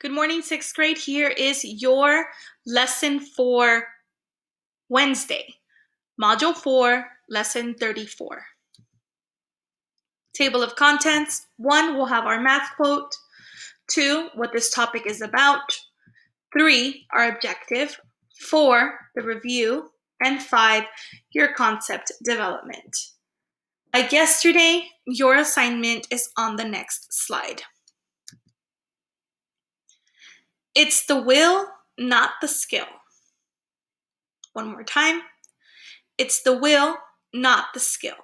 Good morning, sixth grade. Here is your lesson for Wednesday, Module 4, Lesson 34. Table of contents. 1, we'll have our math quote. 2, what this topic is about. 3, our objective. 4, the review. And 5, your concept development. Like yesterday, your assignment is on the next slide. It's the will, not the skill. One more time. It's the will, not the skill.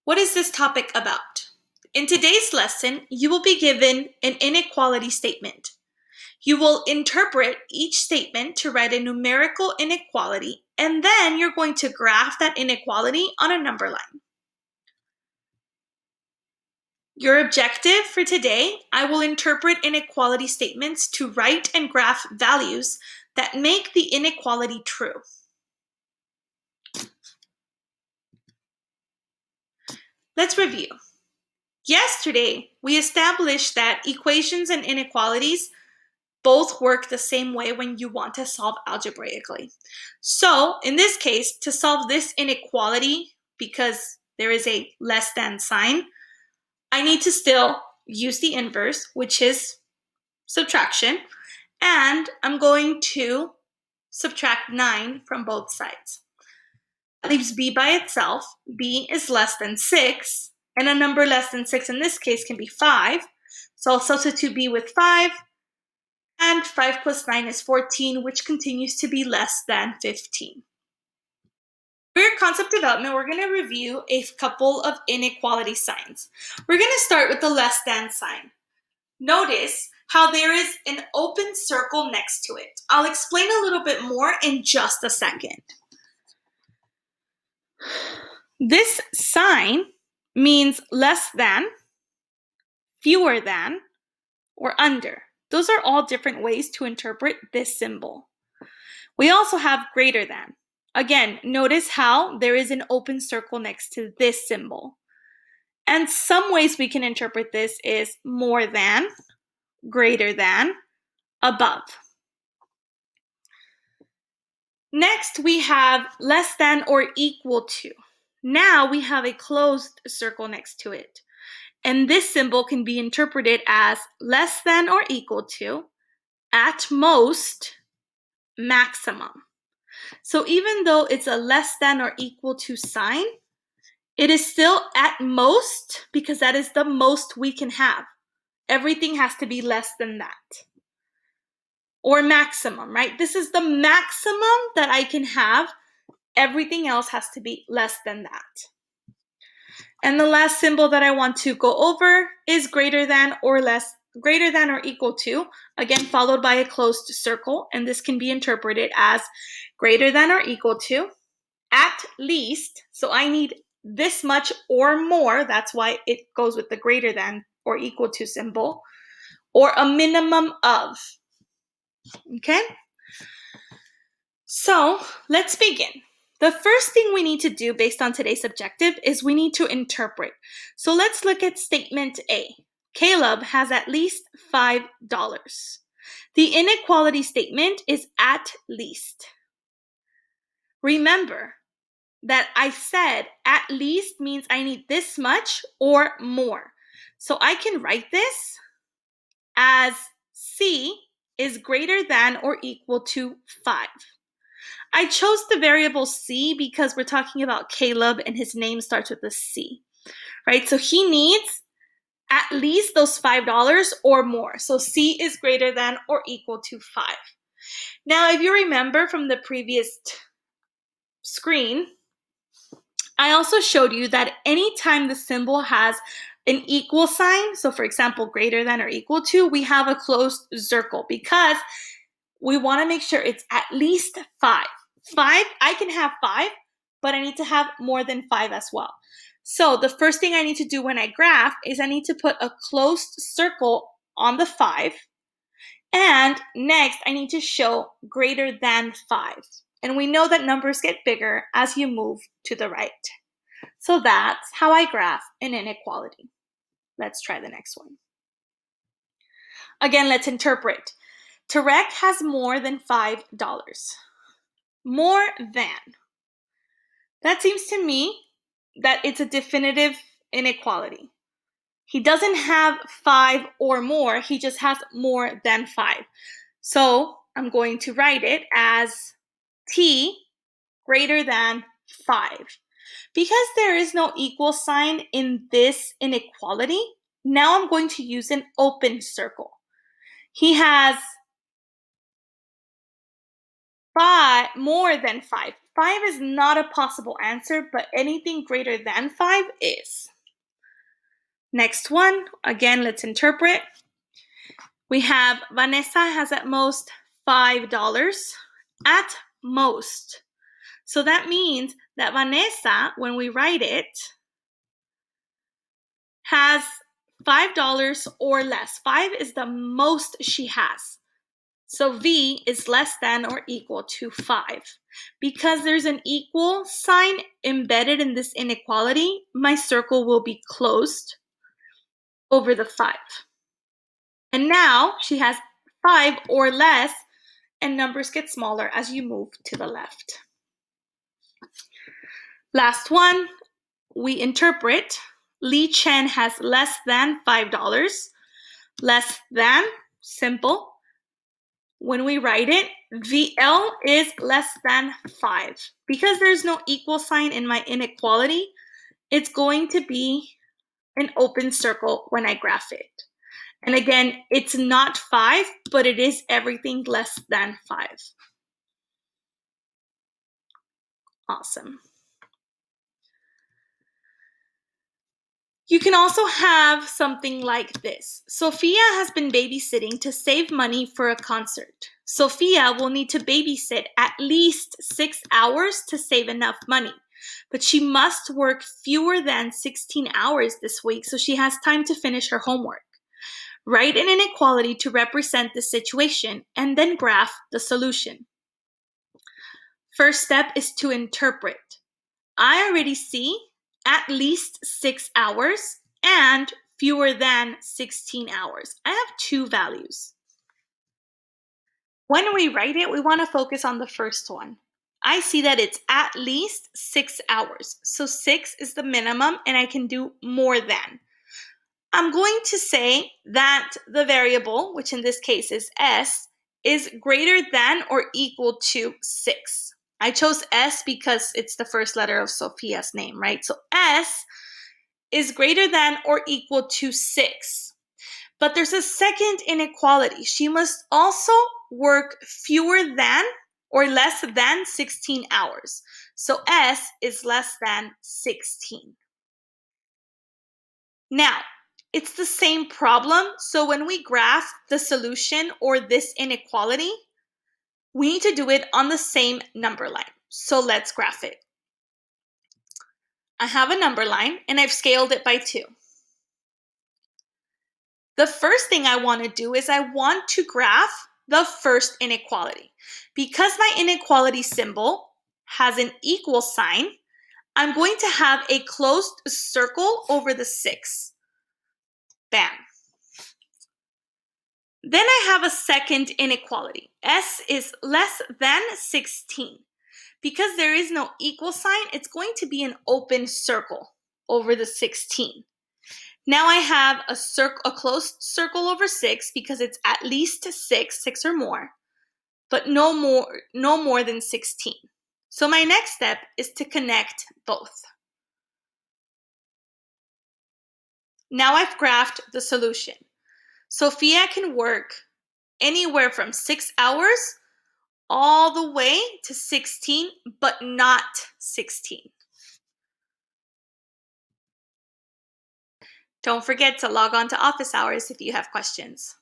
What is this topic about? In today's lesson, you will be given an inequality statement. You will interpret each statement to write a numerical inequality, and then you're going to graph that inequality on a number line. Your objective for today, I will interpret inequality statements to write and graph values that make the inequality true. Let's review. Yesterday, we established that equations and inequalities both work the same way when you want to solve algebraically. So, in this case, to solve this inequality, because there is a less than sign, I need to still use the inverse, which is subtraction, and I'm going to subtract 9 from both sides. That leaves b by itself. B is less than 6, and a number less than 6 in this case can be 5. So I'll substitute b with 5, and 5 plus 9 is 14, which continues to be less than 15. For your concept development, we're going to review a couple of inequality signs. We're going to start with the less than sign. Notice how there is an open circle next to it. I'll explain a little bit more in just a second. This sign means less than, fewer than, or under. Those are all different ways to interpret this symbol. We also have greater than. Again, notice how there is an open circle next to this symbol. And some ways we can interpret this is more than, greater than, above. Next, we have less than or equal to. Now we have a closed circle next to it. And this symbol can be interpreted as less than or equal to, at most, maximum. So even though it's a less than or equal to sign, it is still at most because that is the most we can have. Everything has to be less than that. Or maximum, right? This is the maximum that I can have. Everything else has to be less than that. And the last symbol that I want to go over is greater than or equal to, again followed by a closed circle, and this can be interpreted as greater than or equal to, at least, so I need this much or more, that's why it goes with the greater than or equal to symbol, or a minimum of. Okay? So let's begin. The first thing we need to do based on today's objective is we need to interpret. So let's look at statement A. Caleb has at least $5. The inequality statement is at least. Remember that I said at least means I need this much or more. So I can write this as C is greater than or equal to 5. I chose the variable C because we're talking about Caleb and his name starts with a C, right? So he needs at least those $5 or more. So C is greater than or equal to 5. Now, if you remember from the previous screen, I also showed you that anytime the symbol has an equal sign, so for example, greater than or equal to, we have a closed circle because we want to make sure it's at least 5. 5, I can have 5, but I need to have more than 5 as well. So the first thing I need to do when I graph is I need to put a closed circle on the 5. And next, I need to show greater than 5. And we know that numbers get bigger as you move to the right. So that's how I graph an inequality. Let's try the next one. Again, let's interpret. Tarek has more than $5. More than. That seems to me that it's a definitive inequality. He doesn't have 5 or more, he just has more than 5. So I'm going to write it as T greater than 5. Because there is no equal sign in this inequality, now I'm going to use an open circle. He has more than 5. 5 is not a possible answer, but anything greater than 5 is. Next one, again, let's interpret. We have Vanessa has at most $5. At most. So that means that Vanessa, when we write it, has $5 or less. 5 is the most she has. So V is less than or equal to 5. Because there's an equal sign embedded in this inequality, my circle will be closed over the 5. And now she has 5 or less, and numbers get smaller as you move to the left. Last one, we interpret. Li Chen has less than $5. Less than, simple. When we write it, VL is less than 5. Because there's no equal sign in my inequality, it's going to be an open circle when I graph it. And again, it's not 5, but it is everything less than 5. Awesome. You can also have something like this. Sophia has been babysitting to save money for a concert. Sophia will need to babysit at least 6 hours to save enough money, but she must work fewer than 16 hours this week so she has time to finish her homework. Write an inequality to represent the situation and then graph the solution. First step is to interpret. I already see at least 6 hours and fewer than 16 hours. I have 2 values. When we write it, we want to focus on the first one. I see that it's at least 6 hours. So 6 is the minimum and I can do more than. I'm going to say that the variable, which in this case is S, is greater than or equal to 6. I chose S because it's the first letter of Sophia's name, right? So S is greater than or equal to 6. But there's a second inequality. She must also work fewer than or less than 16 hours. So S is less than 16. Now, it's the same problem. So when we graph the solution or this inequality, we need to do it on the same number line. So let's graph it. I have a number line and I've scaled it by 2. The first thing I want to do is I want to graph the first inequality. Because my inequality symbol has an equal sign, I'm going to have a closed circle over the 6. Bam. Then I have a second inequality. S is less than 16. Because there is no equal sign, it's going to be an open circle over the 16. Now I have a closed circle over 6 because it's at least 6 or more, but no more than 16. So my next step is to connect both. Now I've graphed the solution. Sophia can work anywhere from 6 hours all the way to 16, but not 16. Don't forget to log on to office hours if you have questions.